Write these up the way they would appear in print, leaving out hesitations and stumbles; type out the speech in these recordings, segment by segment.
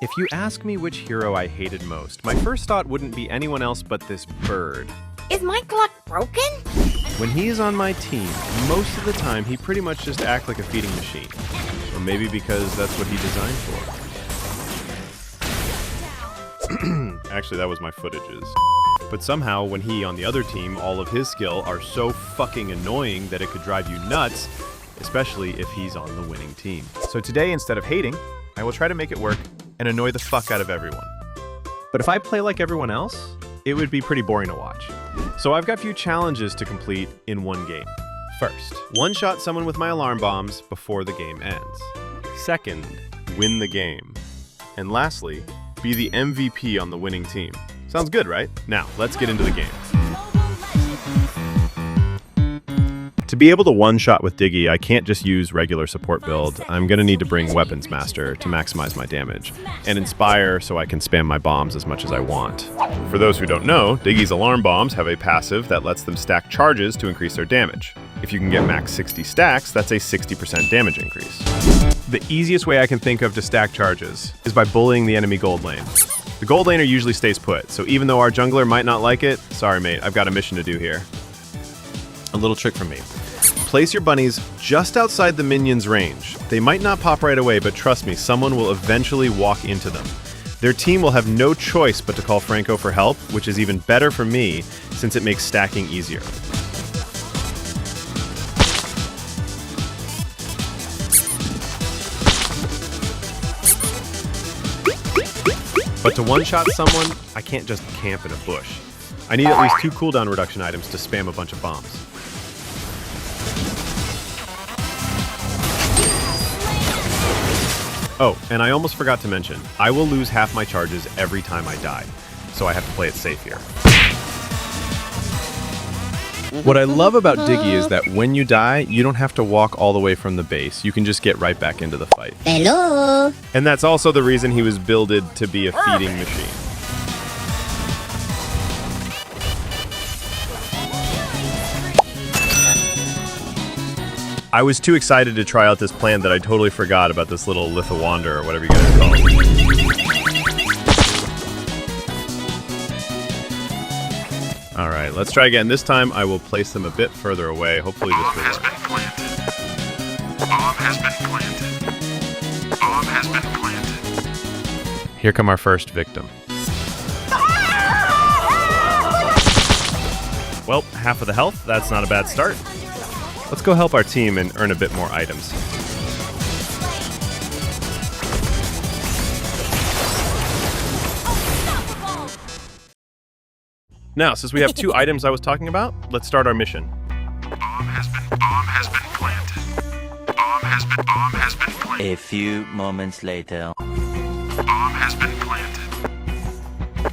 If you ask me which hero I hated most, my first thought wouldn't be anyone else but this bird. Is my clock broken? When he is on my team, most of the time he pretty much just acts like a feeding machine. Or maybe because that's what he designed for. Actually, that was my footages. But somehow, when he on the other team, all of his skill are so fucking annoying that it could drive you nuts, especially if he's on the winning team. So today, instead of hating, I will try to make it work and annoy the fuck out of everyone. But if I play like everyone else, it would be pretty boring to watch. So I've got a few challenges to complete in one game. First, one-shot someone with my alarm bombs before the game ends. Second, win the game. And lastly, be the MVP on the winning team. Sounds good, right? Now, let's get into the game. To be able to one-shot with Diggie, I can't just use regular support build. I'm gonna need to bring Weapons Master to maximize my damage, and Inspire so I can spam my bombs as much as I want. For those who don't know, Diggie's alarm bombs have a passive that lets them stack charges to increase their damage. If you can get max 60 stacks, that's a 60% damage increase. The easiest way I can think of to stack charges is by bullying the enemy gold lane. The gold laner usually stays put, so even though our jungler might not like it, sorry mate, I've got a mission to do here. A little trick from me. Place your bunnies just outside the minion's range. They might not pop right away, but trust me, someone will eventually walk into them. Their team will have no choice but to call Franco for help, which is even better for me since it makes stacking easier. But to one-shot someone, I can't just camp in a bush. I need at least 2 cooldown reduction items to spam a bunch of bombs. Oh, and I almost forgot to mention, I will lose half my charges every time I die, so I have to play it safe here. What I love about Diggie is that when you die, you don't have to walk all the way from the base. You can just get right back into the fight. Hello? And that's also the reason he was builded to be a feeding machine. I was too excited to try out this plan that I totally forgot about this little Lithowander or whatever you guys call it. Alright, let's try again. This time I will place them a bit further away. Hopefully this will work. Bomb has been planted. Bomb has been planted. Here come our first victim. Well, half of the health. That's not a bad start. Let's go help our team and earn a bit more items. Now, since we have 2 items I was talking about, let's start our mission. Bomb has been planted. Bomb has been planted. A few moments later. Bomb has been planted.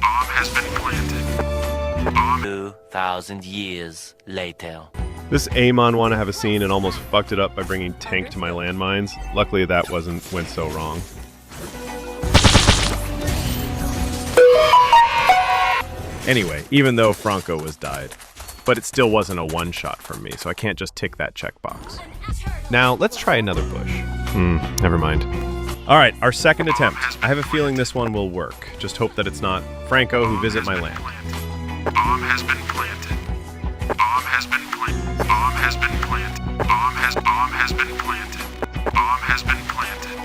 Bomb has been planted. Bomb. 2,000 years later. This Amon wanna have a scene and almost fucked it up by bringing tank to my landmines. Luckily that went so wrong. Anyway, even though Franco was died, but it still wasn't a one-shot from me, so I can't just tick that checkbox. Now, let's try another bush. Never mind. Alright, our second attempt. I have a feeling this one will work. Just hope that it's not Franco who visit my land. Bomb has been planted. Bomb has been planted. Bomb has been planted. Bomb has been planted. Bomb has been planted.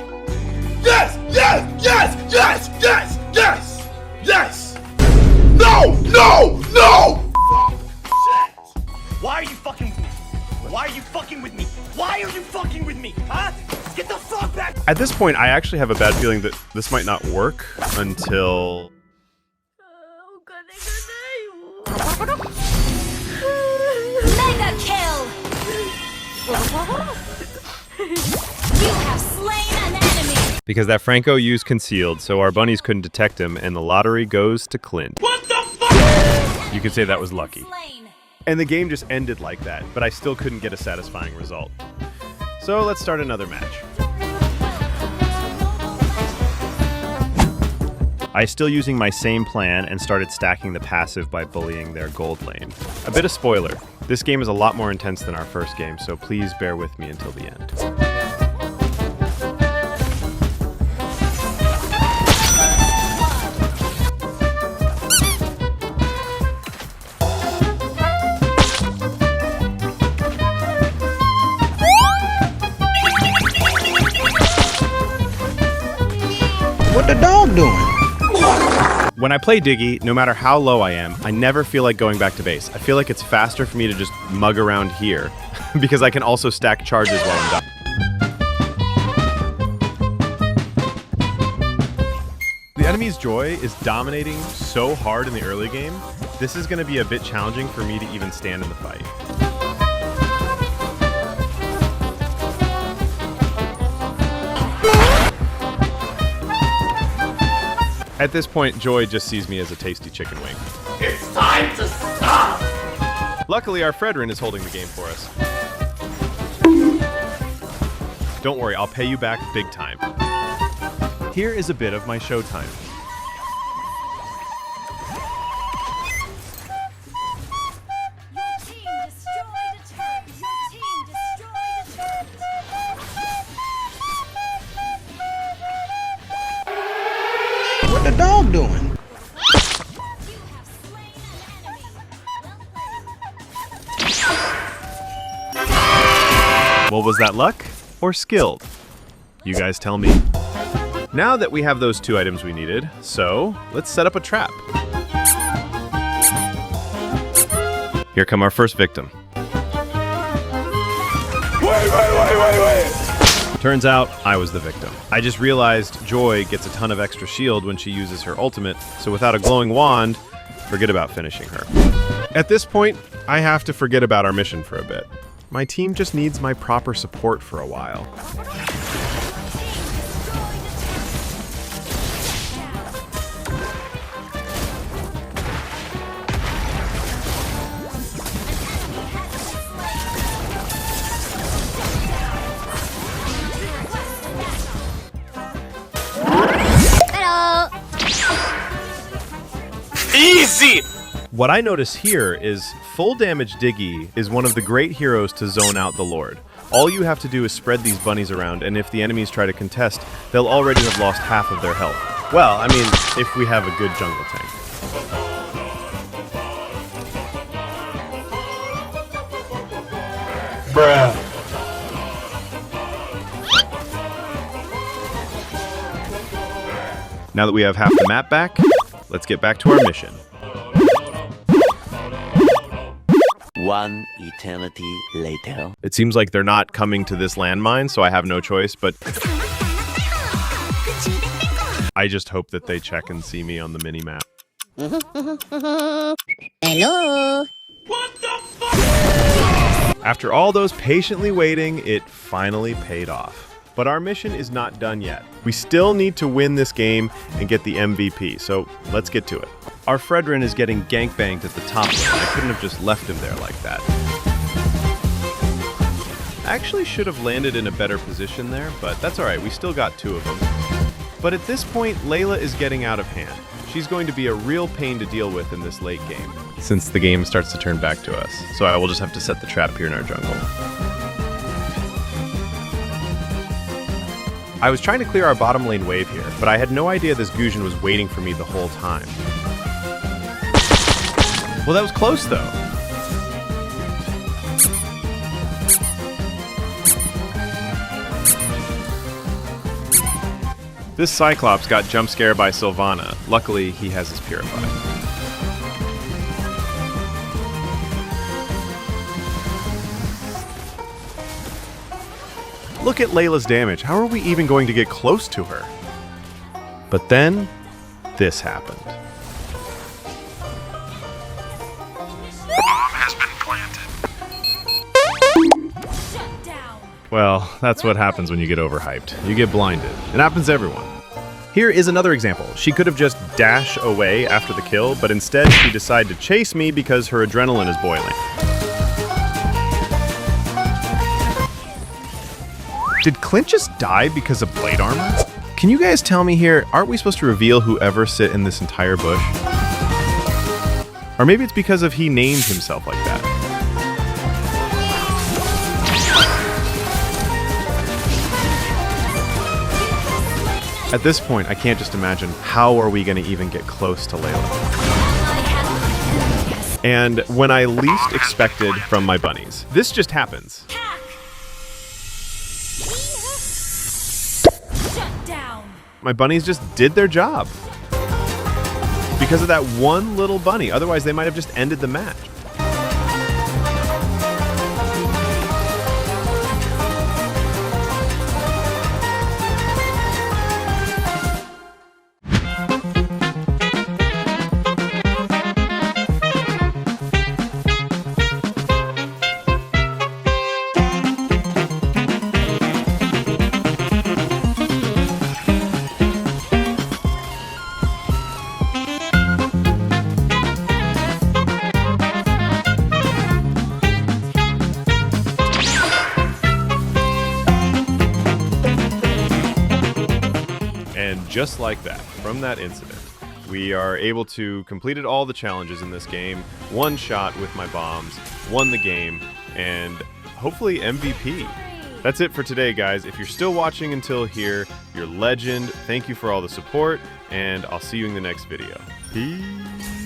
Yes! Yes! Yes! Yes! Yes! Yes! Yes! No! No! No! Shit! Why are you fucking with me? Why are you fucking with me? Why are you fucking with me? Huh? Get the fuck back! At this point, I actually have a bad feeling that this might not work until... Mega kill! You have slain an enemy! Because that Franco used concealed, so our bunnies couldn't detect him, and the lottery goes to Clint. What the fuck? You could say that was lucky. And the game just ended like that, but I still couldn't get a satisfying result. So let's start another match. I still using my same plan and started stacking the passive by bullying their gold lane. A bit of spoiler, this game is a lot more intense than our first game, so please bear with me until the end. What the dog doing? When I play Diggie, no matter how low I am, I never feel like going back to base. I feel like it's faster for me to just mug around here because I can also stack charges while I'm done. The enemy's Joy is dominating so hard in the early game, this is going to be a bit challenging for me to even stand in the fight. At this point, Joy just sees me as a tasty chicken wing. It's time to stop! Luckily, our Fredrin is holding the game for us. Don't worry, I'll pay you back big time. Here is a bit of my showtime. Your team destroyed a turret. Your team destroyed a turret. What the dog doing? You have slain an enemy. Well, was that luck or skilled? You guys tell me. Now that we have those two items we needed, so let's set up a trap. Here come our first victim. Wait. Turns out I was the victim. I just realized Joy gets a ton of extra shield when she uses her ultimate, so without a glowing wand, forget about finishing her. At this point, I have to forget about our mission for a bit. My team just needs my proper support for a while. Easy! What I notice here is full damage Diggie is one of the great heroes to zone out the Lord. All you have to do is spread these bunnies around, and if the enemies try to contest, they'll already have lost half of their health. Well, I mean, if we have a good jungle tank. Bruh. Now that we have half the map back, let's get back to our mission. One eternity later. It seems like they're not coming to this landmine, so I have no choice, but I just hope that they check and see me on the mini-map. Hello. After all those patiently waiting, it finally paid off. But our mission is not done yet. We still need to win this game and get the MVP, so let's get to it. Our Fredrin is getting gank-banged at the top lane. I couldn't have just left him there like that. I actually should have landed in a better position there, but that's alright, we still got two of them. But at this point, Layla is getting out of hand. She's going to be a real pain to deal with in this late game, since the game starts to turn back to us. So I will just have to set the trap here in our jungle. I was trying to clear our bottom lane wave here, but I had no idea this Gujin was waiting for me the whole time. Well, that was close though. This Cyclops got jump scared by Sylvana. Luckily, he has his Purify. Look at Layla's damage. How are we even going to get close to her? But then, this happened. Bomb has been planted. Shut down. Well, that's what happens when you get overhyped. You get blinded. It happens to everyone. Here is another example. She could have just dashed away after the kill, but instead she decided to chase me because her adrenaline is boiling. Did Clint just die because of blade armor? Can you guys tell me here, aren't we supposed to reveal whoever sit in this entire bush? Or maybe it's because of he named himself like that. At this point, I can't just imagine how are we going to even get close to Layla. And when I least expected from my bunnies, this just happens. Shut down. My bunnies just did their job. Because of that one little bunny. Otherwise, they might have just ended the match. And just like that, from that incident, we are able to completed all the challenges in this game, one shot with my bombs, won the game, and hopefully MVP. That's it for today, guys. If you're still watching until here, you're a legend. Thank you for all the support, and I'll see you in the next video. Peace.